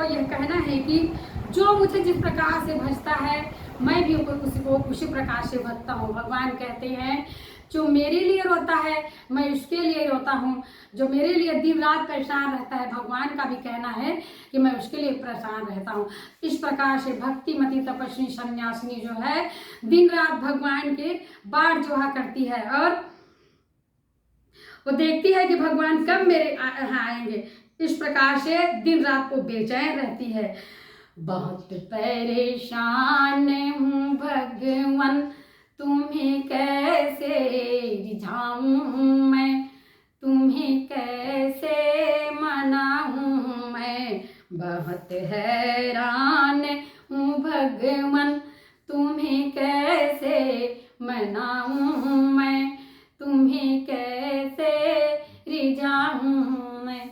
तो यह कहना है कि जो मुझे जिस प्रकार से भजता है मैं भी उसी प्रकार से भजता हूँ। भगवान कहते हैं जो मेरे लिए रोता है मैं उसके लिए रोता हूँ, जो मेरे लिए दिन रात परेशान रहता है भगवान का भी कहना है कि मैं उसके लिए परेशान रहता हूँ। इस प्रकार से भक्तिमती तपस्वी सन्यासिनी जो है दिन रात भगवान के बाट जोहा करती है और वो देखती है कि भगवान कब मेरे यहाँ आएंगे। इस प्रकार से दिन रात को बेचैन रहती है। बहुत परेशान हूँ भगवान तुम्हें कैसे रिझाऊं मैं, तुम्हें कैसे मनाऊं मैं। बहुत हैरान हूँ भगवान तुम्हें कैसे मनाऊं मैं, तुम्हें कैसे रिझाऊं मैं।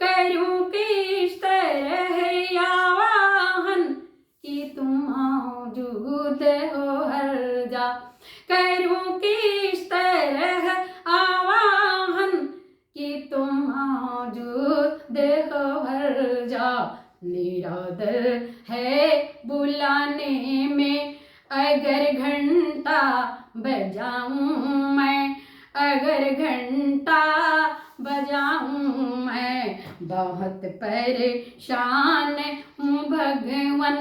करूं किस तरह आवाहन कि तुम मौजूद हो हर जा, करूं किस तरह आवाहन कि तुम मौजूद हो हर जा। निरादर है बुलाने में अगर घंटा बजाऊं मैं, अगर घंटा बजाऊं मैं। बहुत परेशान हूँ भगवान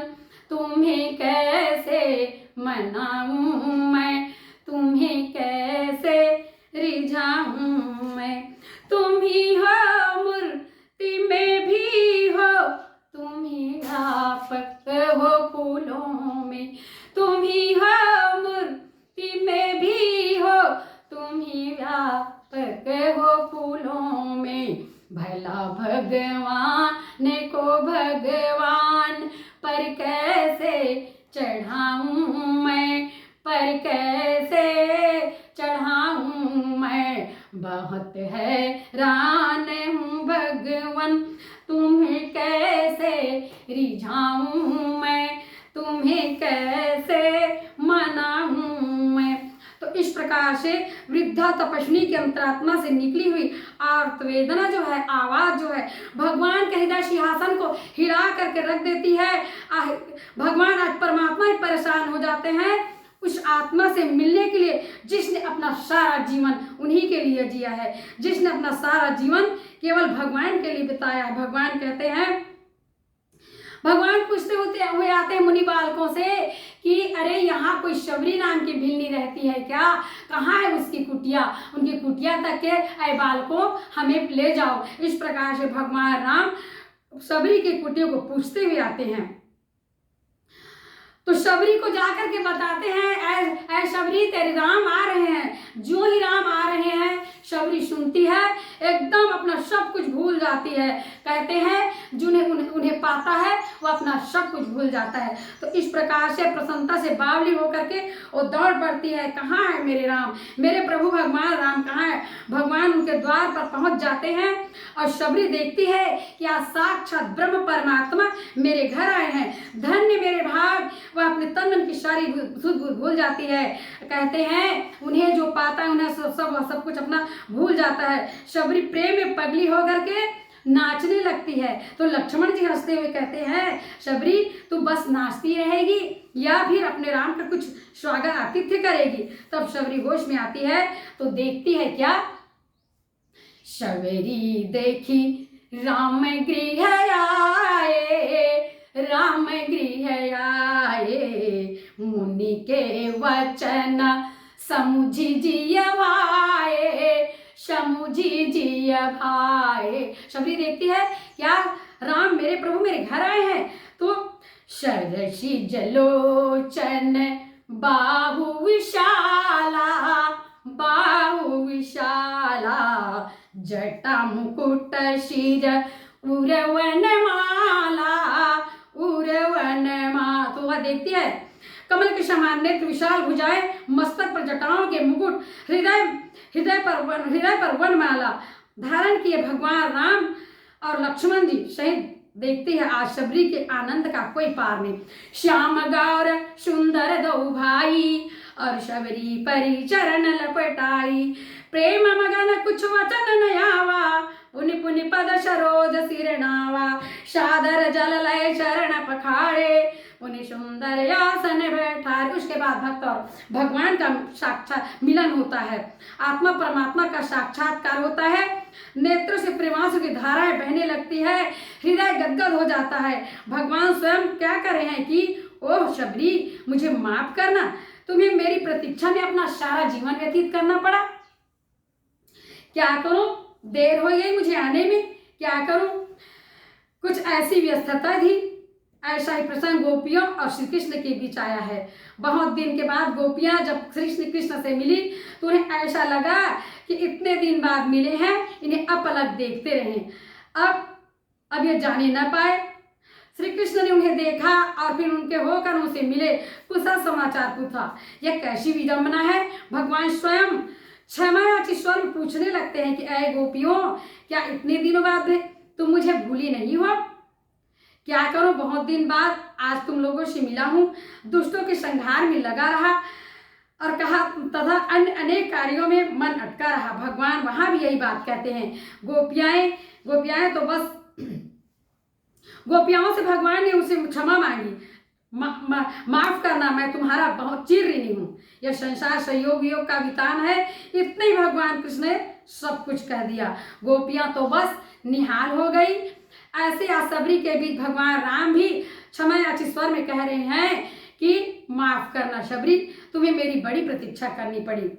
तुम्हें कैसे मनाऊं मैं, तुम्हें कैसे रिझाऊं मैं। तुम ही हो मूर्ति में भी हो, तुम ही व्यापक हो फूलों में, तुम ही हो मूर्ति में भी हो, तुम ही व्यापक हो फूलों में। भला भगवान को भगवान पर कैसे चढ़ाऊं मैं, पर कैसे चढ़ाऊं मैं। बहुत हैरान हूँ भगवान तुम्हें कैसे रिझाऊं मैं, तुम्हें कैसे मनाऊं मैं। तो इस प्रकार से वृद्धा तपस्विनी की अंतरात्मा से निकली हुई आर्तवेदना जो है, आवाज जो है भगवान के हृदय सिंहासन को हिला करके रख देती है। भगवान आज परमात्मा ही परेशान हो जाते हैं उस आत्मा से मिलने के लिए जिसने अपना सारा जीवन उन्हीं के लिए जिया है, जिसने अपना सारा जीवन केवल भगवान के लिए बिताया है। भगवान कहते हैं, भगवान पूछते हुए आते हैं मुनि बालकों से कि अरे यहाँ कोई शबरी नाम की भिल्ली रहती है क्या, कहाँ है उसकी कुटिया, उनकी कुटिया तक के ऐ बालकों हमें ले जाओ। इस प्रकार से भगवान राम शबरी के कुटिया को पूछते हुए आते हैं। तो शबरी को जाकर के बताते हैं ऐ शबरी तेरे राम आ रहे हैं। जो ही राम आ रहे हैं शबरी सुनती है, एकदम अपना सब कुछ भूल जाती है। कहते हैं जिन्हें उन्हें पाता है वो अपना सब कुछ भूल जाता है। तो इस प्रकार से प्रसन्नता से बावली होकर के वो दौड़ पड़ती है, कहाँ है मेरे राम, मेरे प्रभु भगवान राम कहाँ है। भगवान उनके द्वार पर पहुंच जाते हैं और शबरी देखती है कि आज साक्षात ब्रह्म परमात्मा मेरे घर आए हैं। धन्य मेरे भाग, वह अपने तन मन की सारी सुध भूल जाती है। कहते हैं उन्हें जो पाता है उन्हें सब कुछ अपना भूल जाता है। शबरी प्रेम में पगली होकर के नाचने लगती है। तो लक्ष्मण जी हंसते हुए कहते हैं शबरी तू बस नाचती रहेगी या फिर अपने राम का कुछ स्वागत आतिथ्य करेगी। तब शबरी होश में आती है तो देखती है क्या, शबरी देखी राम गृह आए, राम गृह आए, मुनि के वचन समुझी जिय भाए, समुझी जिय भाए। शबरी देखती है क्या राम मेरे प्रभु मेरे घर आए हैं। तो सरसी जलोचन बाहु विशाला, बाहु विशाला, जटा मुकुट शिर उरवन माला, उरवन माला। तो वह देखती है कमल के समान नेत्र, विशाल भुजाएं, मस्तक पर जटाओं के मुकुट, हृदय पर वनमाला धारण किए भगवान राम और लक्ष्मण जी सहित देखते हैं आज शबरी के आनंद का कोई पार नहीं। श्याम गौर सुंदर दो भाई और शबरी परी चरण लपटाई, प्रेम मगन कुछ वचन न आवा, उनि पुनि पद सरोज सिर नावा, सादर जल लय चरण पखारे, उन्हें सुंदर आसन बैठाए। उसके बाद भक्त और भगवान का साक्षात मिलन होता है, आत्मा परमात्मा का साक्षात्कार होता है, नेत्रों से प्रेमांसु की धाराएं बहने लगती है, हृदय गदगद हो जाता है। भगवान स्वयं क्या कर रहे हैं कि ओह शबरी, मुझे माफ करना, तुम्हें मेरी प्रतीक्षा में अपना सारा जीवन व्यतीत करना पड़ा। क्या करूं, देर हो गई मुझे आने में, क्या करूं, कुछ ऐसी व्यस्तता थी। ऐसा ही प्रसंग गोपियों और श्री कृष्ण के बीच आया है। बहुत दिन के बाद गोपियां जब श्री कृष्ण से मिली तो उन्हें ऐसा लगा कि इतने दिन बाद मिले हैं, इन्हें अपलक देखते रहे, अब ये जाने न पाए। श्री कृष्ण ने उन्हें देखा और फिर उनके होकर उनसे मिले, कुशल समाचार पूछा। यह कैसी विडंबना है। भगवान स्वयं क्षमा स्वर में पूछने लगते हैं कि ऐ गोपियों, क्या इतने दिनों बाद तुम मुझे भूली नहीं हो। क्या करूं, बहुत दिन बाद आज तुम लोगों से मिला हूं, दुष्टों के संहार में लगा रहा और कहा तथा अन्य अनेक कार्यों में मन अटका रहा। भगवान वहां भी यही बात कहते हैं। गोपियाएं तो बस गोपियाओं से भगवान ने उसे क्षमा मांगी, माफ करना, मैं तुम्हारा बहुत चिर ऋणी हूँ। यह संसार संयोग योग का वितान है। इतने ही भगवान कृष्ण ने सब कुछ कह दिया। गोपियां तो बस निहाल हो गई। ऐसे असबरी के बीच भगवान राम भी क्षमा स्वर में कह रहे हैं कि माफ करना शबरी, तुम्हें मेरी बड़ी प्रतीक्षा करनी पड़ी।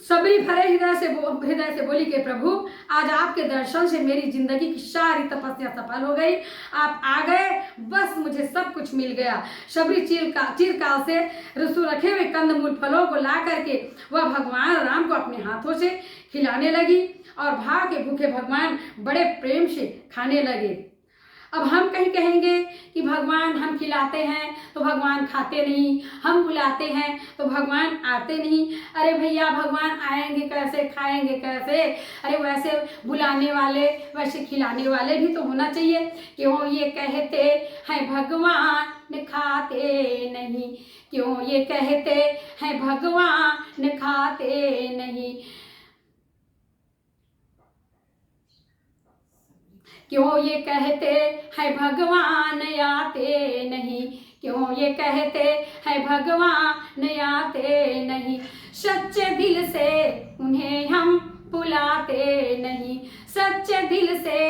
सबरी भरे हृदय से बोली कि प्रभु, आज आपके दर्शन से मेरी जिंदगी की सारी तपस्या सफल हो गई। आप आ गए, बस मुझे सब कुछ मिल गया। सबरी चिरकाल से रसू रखे हुए कंदमूल फलों को ला करके वह भगवान राम को अपने हाथों से खिलाने लगी और भाव के भूखे भगवान बड़े प्रेम से खाने लगे। अब हम कहीं कहेंगे कि भगवान हम खिलाते हैं तो भगवान खाते नहीं, हम बुलाते हैं तो भगवान आते नहीं। अरे भैया, भगवान आएंगे कैसे, खाएंगे कैसे। अरे वैसे बुलाने वाले वैसे खिलाने वाले भी तो होना चाहिए। क्यों ये कहते हैं भगवान खाते नहीं, क्यों ये कहते हैं भगवान खाते नहीं, क्यों ये कहते हैं भगवान आते नहीं, क्यों ये कहते हैं भगवान आते नहीं। सच्चे दिल से उन्हें हम बुलाते नहीं, सच्चे दिल से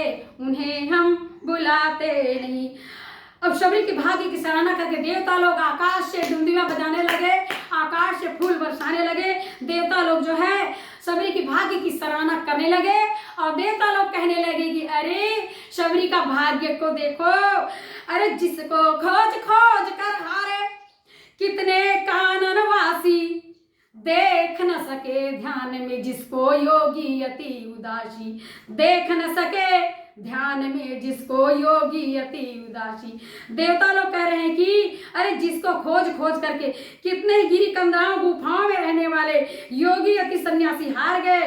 उन्हें हम बुलाते नहीं। अब शबरी के भाग्य की सराहना करके देवता लोग आकाश से डुमडुमा बजाने लगे, आकाश से फूल बरसाने लगे। देवता लोग जो है शबरी की भाग्य की सराहना करने लगे और देवता लोग कहने लगे कि अरे शबरी का भाग्य को देखो, अरे जिसको खोज खोज कर हारे, कितने काननवासी देख न सके ध्यान में, जिसको योगी अति उदासी, देख न सके ध्यान में, जिसको योगी अति उदासी। देवता लोग कह रहे हैं कि अरे जिसको खोज खोज करके कितने गिरी कंदराओं गुफाओं में रहने वाले योगी अति सन्यासी हार गए।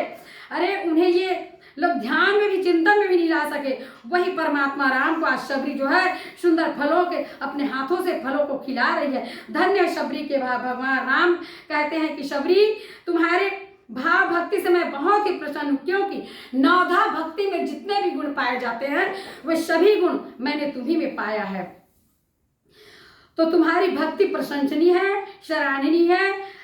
अरे उन्हें ये लोग ध्यान में भी, चिंतन में भी नहीं ला सके। वही परमात्मा राम को आज शबरी जो है सुंदर फलों के अपने हाथों से फलों को खिला रही है। धन्य शबरी के भगवान राम कहते हैं कि शबरी, तुम्हारे भाव भक्ति से मैं बहुत ही प्रसन्न हूँ, क्योंकि नवधा भक्ति में जितने भी गुण पाए जाते हैं वे सभी गुण मैंने तुम्ही में पाया है। तो तुम्हारी भक्ति प्रशंसनीय है, सराहनीय है।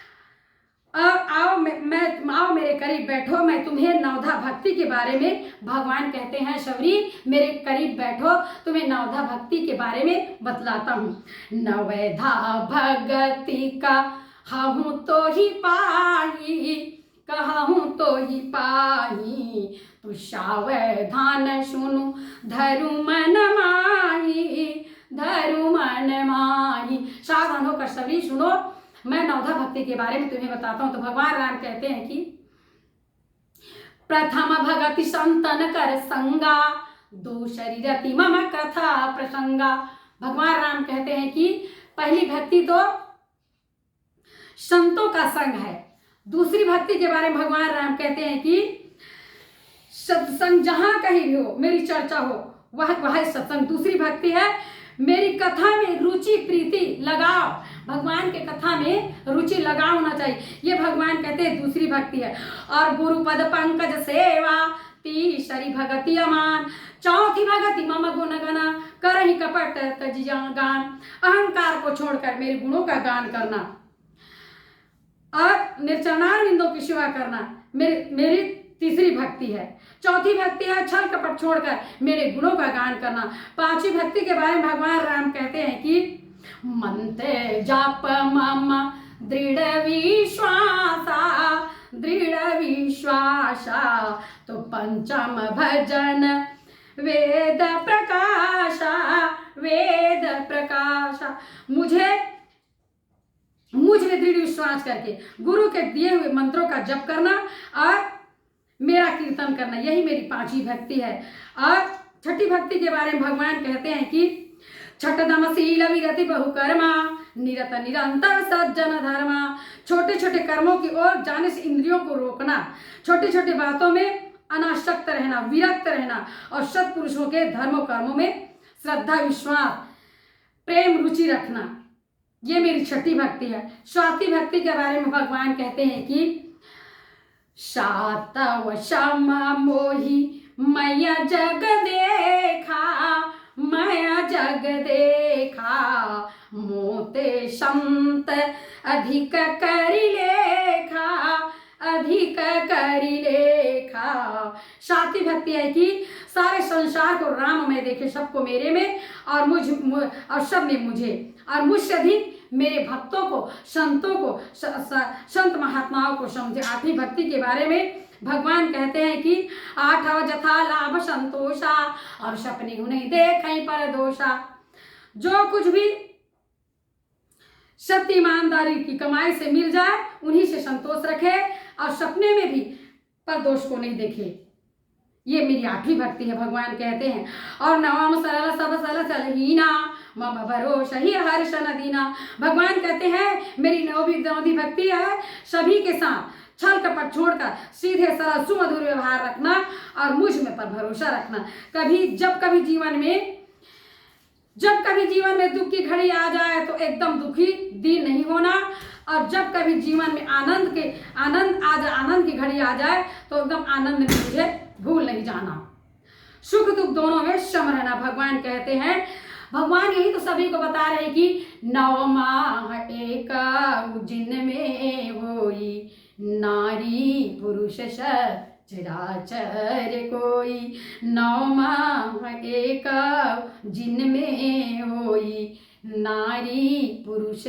आओ मेरे करीब बैठो, मैं तुम्हें नवधा भक्ति के बारे में, भगवान कहते हैं शबरी मेरे करीब बैठो, तुम्हें नवधा भक्ति के बारे में बतलाता हूँ। नवधा भक्ति का हूँ तो ही पाही, कहूँ तो ही पाही, तू सावधान सुनु धरु मन माही, धरु मन माही। सावधान होकर शबरी सुनो, मैं नवधा भक्ति के बारे में तुम्हें बताता हूँ। तो भगवान राम कहते हैं कि प्रथम भगति संतन कर संगा, दूसरी रति मम कथा प्रसंगा। भगवान राम कहते हैं कि पहली भक्ति तो संतों का संग है। दूसरी भक्ति के बारे में भगवान राम कहते हैं कि सत्संग जहां कहीं भी हो, मेरी चर्चा हो, वह सत्संग दूसरी भक्ति है। मेरी कथा में रुचि प्रीति लगाओ, भगवान के कथा में रुचि लगाव होना चाहिए। ये भगवान कहते हैं दूसरी भक्ति है। और गुरुपद पंकज सेवा तीसरी भगति अमान, चौथी भगति मम गुण गना करहि कपट तजिया गान। अहंकार को छोड़कर मेरे गुणों का गान करना और निर्चरणार बिंदों की सेवा करना मेरी तीसरी भक्ति है। चौथी भक्ति है छल कपट छोड़कर मेरे गुणों का गान करना। पांचवी भक्ति के बारे में भगवान राम कहते हैं कि मंत्र जाप मम दृढ़ विश्वासा तो पंचम भजन वेद प्रकाशा। मुझ में दृढ़ विश्वास करके गुरु के दिए हुए मंत्रों का जप करना और मेरा कीर्तन करना, यही मेरी पांचवी भक्ति है। और छठी भक्ति के बारे में भगवान कहते हैं कि छठदमशील विरति बहुकर्मा निरत निरंतर सज्जन धर्मा। छोटे छोटे कर्मों की ओर जाने से इंद्रियों को रोकना, छोटे छोटे बातों में अनासक्त रहना, विरक्त रहना और सत्पुरुषों के धर्मों कर्मों में श्रद्धा विश्वास प्रेम रुचि रखना, ये मेरी छठी भक्ति है। सातवीं भक्ति के बारे में भगवान कहते हैं कि सातव सम मोहि मैया जग देखा मोते संत अधिक करि लेखा। सातवीं भक्ति है कि सारे संसार को राम में देखे, सबको मेरे में और सब में मुझे, और मुझसे अधिक मेरे भक्तों को संतों को संत महात्माओं को समझे। आठवीं भक्ति के बारे में भगवान कहते हैं कि आठव जथा लाभ संतोषा और सपने उन्हें देखई पर दोषा। जो कुछ भी सत्य ईमानदारी की कमाई से मिल जाए उन्हीं से संतोष रखे और सपने में भी पर दोष को नहीं देखे, ये मेरी आठवीं भक्ति है भगवान कहते हैं। और नवम सरल सब सरल चलहीना मम भरोसा ही हर्ष नदीना। भगवान कहते हैं मेरी नौवीं भक्ति है सभी के साथ छल कपट छोड़कर सीधे सरल सुमधुर व्यवहार रखना और मुझ में पर भरोसा रखना। जब कभी जीवन में दुख की घड़ी आ जाए तो एकदम दुखी दिन नहीं होना, और जब कभी जीवन में आनंद की घड़ी आ जाए तो एकदम आनंद में मुझे भूल नहीं जाना। सुख दुख दोनों में सम रहना। भगवान कहते हैं, भगवान यही तो सभी को बता रहे कि नौ माह एक जिनमें होई नारी पुरुष चराचर कोई। नौ माह एक जिनमें होई नारी पुरुष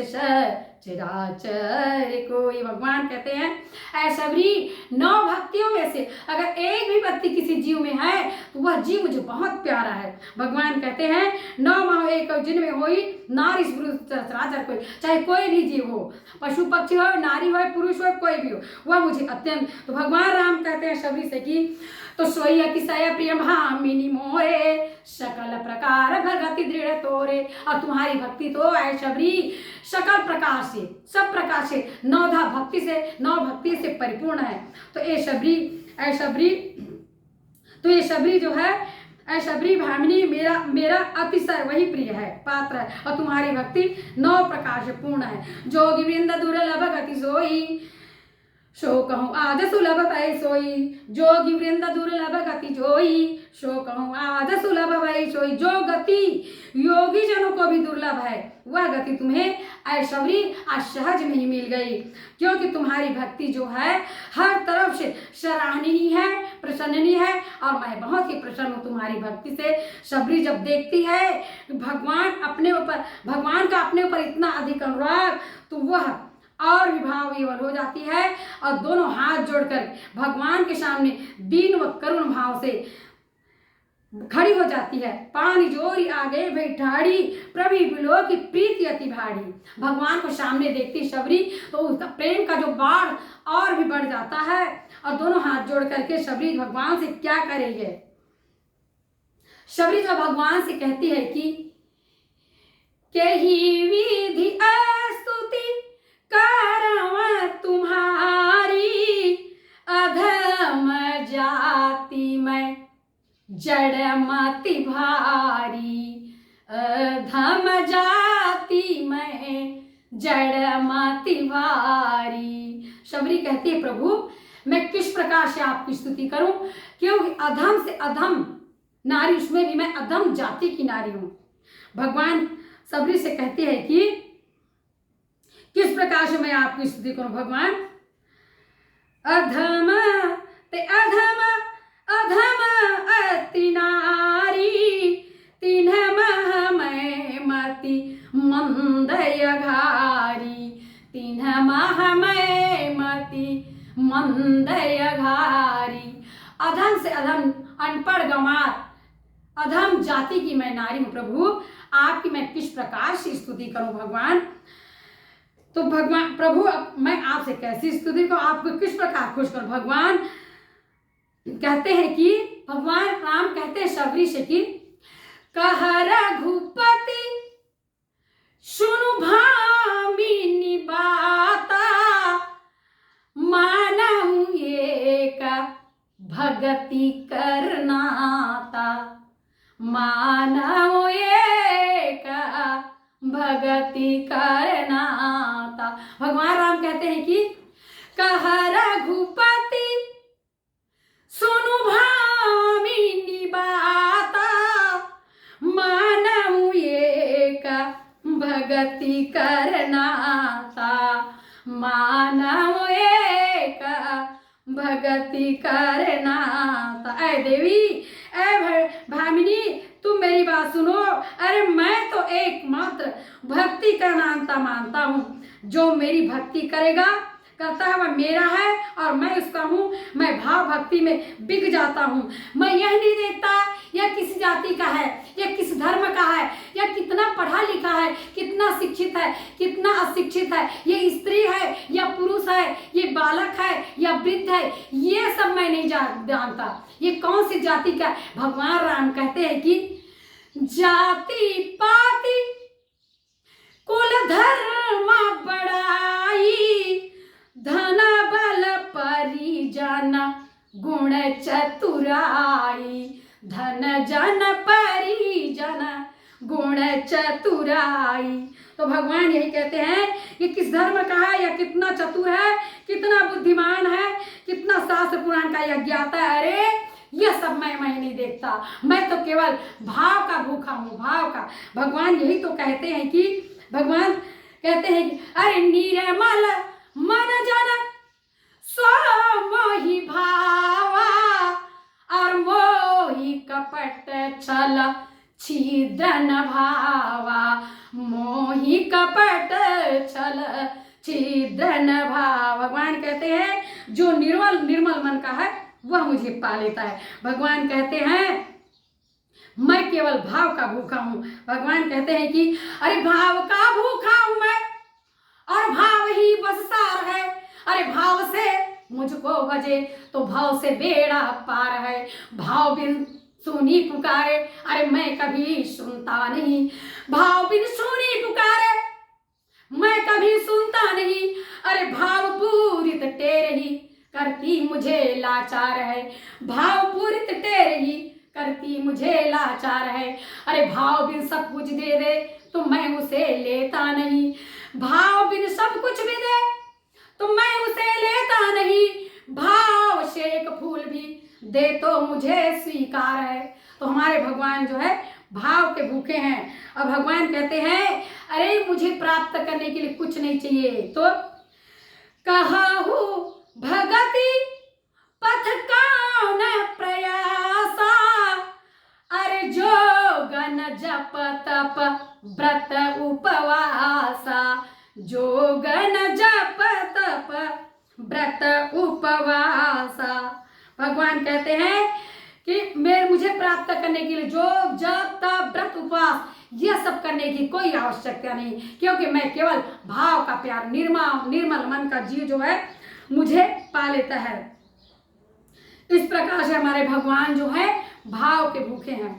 चराचर कोई। भगवान कहते हैं ऐसा भी 9 भक्तियों में से अगर एक भी भक्ति किसी जीव में है तो वह जीव मुझे बहुत प्यारा है। भगवान कहते हैं 9 माह एक जिनमें होई नारी पुरुष चराचर कोई। चाहे कोई भी जीव हो, पशु पक्षी हो, नारी हो, पुरुष हो, कोई भी हो, वह मुझे अत्यंत। तो भगवान राम कहते हैं शबरी से कि तो सोई अतिशय प्रिय भामिनी मोरे सकल प्रकार भगति दृढ़ तोरे। और तुम्हारी भक्ति तो ऐ शबरी सकल प्रकार से, सब प्रकार से 9 भक्ति से परिपूर्ण है। तो ये शबरी जो है ऐ शबरी भामिनी मेरा अतिशय वही प्रिय है, पात्र है। और तुम्हारी भक्ति 9 प्रकार से पूर्ण है। जोगी वृंद दुर्लभ गति सोई सो कहूँ आज सुलभ भय सोई। जोगी वृंद दुर्लभ गति जोई सो कहूँ आज सुलभ भय सोई। जो गति योगी जनों को भी दुर्लभ है वह गति तुम्हें ऐ शबरी आज सहज में ही मिल गई, क्योंकि तुम्हारी भक्ति जो है हर तरफ से सराहनीय है, प्रसन्ननीय है। और मैं बहुत ही प्रसन्न हूँ तुम्हारी भक्ति से। शबरी जब देखती है भगवान का अपने ऊपर इतना अधिक अनुराग, तो वह और विभाव विवल हो जाती है और दोनों हाथ जोड़कर भगवान के सामने दीन व करुण भाव से खड़ी हो जाती है। पानी जोरी आगे बैठाड़ी प्रभु बिलो की प्रीति अति भारी। भगवान को सामने देखती शबरी तो उसका प्रेम का जो बाढ़ और भी बढ़ जाता है और दोनों हाथ जोड़ करके शबरी भगवान से क्या करेगी। शबरी जो भगवान से कहती है कि ही विधि स्तुति करम तुम्हारी अधम जाति में जड़ मति भारी। अधम जाति मैं जड़ माति भारी। शबरी कहती है प्रभु मैं किस प्रकार से आपकी स्तुति करूं, क्योंकि अधम से अधम नारी, उसमें भी मैं अधम जाति की नारी हूं। भगवान शबरी से कहते हैं कि किस प्रकार से मैं आपकी स्तुति करूं भगवान। अधम ते अधम अधम अति नारी, तिन्ह मह मैं मति मंदय घारी, तिन्ह मह मैं मति मंदय घारी। अधम से अधम, अनपढ़ गंवार, अधम जाति की मैं नारी हूं प्रभु, आपकी मैं किस प्रकार से स्तुति करूं भगवान। तो भगवान प्रभु अब मैं आपसे कैसी स्तुति करूं, आपको किस प्रकार खुश करूं भगवान। कहते हैं कि भगवान राम कहते हैं शबरी से कि कह रघुपति सुनु भामिनी बाता, मानहु एक भगति करनाता, मानहु एक भगति करनाता। भगवान राम कहते हैं कि कह रघुपति सुनु भामिनी बाता, मानहु एक भगति करनाता, मानहु एक भगति करनाता। ऐ देवी, ऐ भामिनी, तुम मेरी बात सुनो। अरे मैं तो एकमात्र भक्ति करनाता मानता हूँ, जो मेरी भक्ति करेगा करता है वह मेरा है और मैं उसका हूँ। मैं भाव भक्ति में बिक जाता हूँ। मैं यह नहीं देखता यह किस जाति का है, यह किस धर्म का है, यह कितना पढ़ा लिखा है, कितना शिक्षित है, कितना अशिक्षित है, ये स्त्री है या पुरुष है, ये बालक है या वृद्ध है, ये सब मैं नहीं जानता ये कौन सी जाति का। भगवान राम कहते हैं कि जाति पाति कुल धर्म बड़ाई, धन बल परिजन गुण चतुराई, धन जन परिजन गुण चतुराई। तो भगवान यही कहते हैं कि किस धर्म का है या कितना चतुर है, कितना बुद्धिमान है, कितना शास्त्र पुराण का यह ज्ञाता है। अरे यह सब मैं नहीं देखता, मैं तो केवल भाव का भूखा हूँ, भाव का। भगवान यही तो कहते हैं कि भगवान कहते हैं कि अरे निर्मल मन जन सो मोहि भावा, और मोहि कपट छल छिद्रन भावा, मोहि कपट छल छिद्रन भाव। भगवान कहते हैं जो निर्मल मन का है वह मुझे पा लेता है। भगवान कहते हैं मैं केवल भाव का भूखा हूँ। भगवान कहते हैं कि अरे भाव का भूखा हूँ मैं और भाव ही बस सार है। अरे भाव से मुझको भजे तो भाव से बेड़ा पार है। भाव बिन सुनी पुकारे, अरे मैं कभी सुनता नहीं। भाव बिन सुनी पुकारे मैं कभी सुनता नहीं। अरे भाव पूरित टेरही करती मुझे लाचार है। भाव पूरित टेरही करती मुझे लाचार है। अरे भाव बिन सब कुछ दे दे तो मैं उसे लेता नहीं। भाव बिन सब कुछ भी दे तो मैं उसे लेता नहीं। भाव से एक फूल भी दे तो मुझे स्वीकार है। तो हमारे भगवान जो है भाव के भूखे हैं। अब भगवान कहते हैं अरे मुझे प्राप्त करने के लिए कुछ नहीं चाहिए। तो कहु भगति पथ कौन प्रयासा, अरे जो गण जप तप व्रत उपवासा, जो गण जप तप व्रत उपवासा। भगवान कहते हैं कि मुझे प्राप्त करने के लिए जो जप तप व्रत उपवास यह सब करने की कोई आवश्यकता नहीं, क्योंकि मैं केवल भाव का प्यार निर्मल मन का जीव जो है मुझे पा लेता है। इस प्रकार से हमारे भगवान जो है भाव के भूखे हैं।